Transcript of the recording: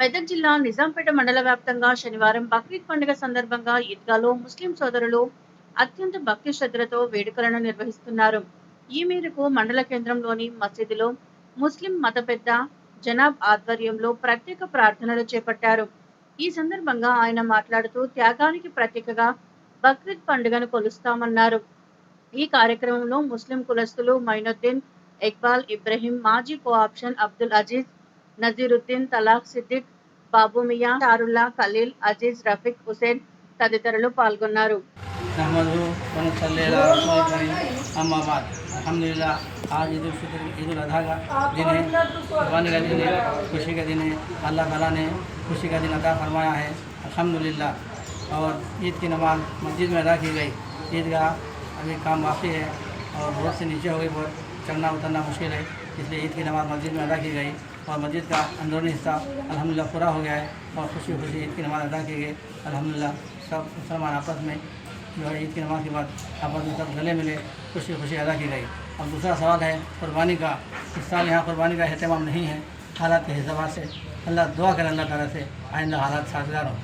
మెదక్ జిల్లా నిజాంపేట మండల వ్యాప్తంగా శనివారం బక్రీద్ పండుగ సందర్భంగా ఈద్గాలో ముస్లిం సోదరులు అత్యంత భక్తి శ్రద్ధలతో వేడుకలను నిర్వహిస్తున్నారు. ఈ మేరకు మండల కేంద్రంలోని మసీదులో ముస్లిం మత పెద్ద జనాబ్ ఆధ్వర్యంలో ప్రత్యేక ప్రార్థనలు చేపట్టారు. ఈ సందర్భంగా ఆయన మాట్లాడుతూ త్యాగానికి ప్రతీకగా బక్రీద్ పండుగను కొలుస్తామన్నారు. ఈ కార్యక్రమంలో ముస్లిం కులస్తులు మైనుద్దీన్, ఇక్బాల్, ఇబ్రహీం, మాజీ కోఆప్షన్ అబ్దుల్ అజీజ్, నజీరుద్దీన్, తలాక్ సిద్దిక్, బాబు మియా, షారుల్లా, ఖలీల్, అజీజ్, రఫీక్, హుసేన్ తదితరులు పాల్గొన్నారు. आज ईद उल फितर ईद उल अज़हा का दिन है, कुर्बानी का दिन है, खुशी का दिन है। अल्लाह ताला ने खुशी का दिन अता फरमाया है, अल्हम्दुलिल्लाह। और ईद की नमाज़ मस्जिद में अदा की गई। ईदगाह अभी काम बाकी है और रोड से नीचे हो गई, बहुत चढ़ना उतरना मुश्किल है, इसलिए ईद की नमाज़ मस्जिद में अदा की गई और मस्जिद का अंदरूनी हिस्सा अल्हम्दुलिल्लाह पूरा हो गया है और खुशी खुशी ईद की नमाज़ अदा की गई। अल्हम्दुलिल्लाह सब मुसलमान आपस में जो है ईद की नमाज़ के बाद आपस में सब गले मिले, खुशी खुशी अदा की गई। और दूसरा सवाल है कुर्बानी का। इस साल यहाँ कुर्बानी का अहतमाम नहीं है हालात के हिसाब से। अल्लाह दुआ करें अल्लाह ताला से आइंदा हालात साजगार हो।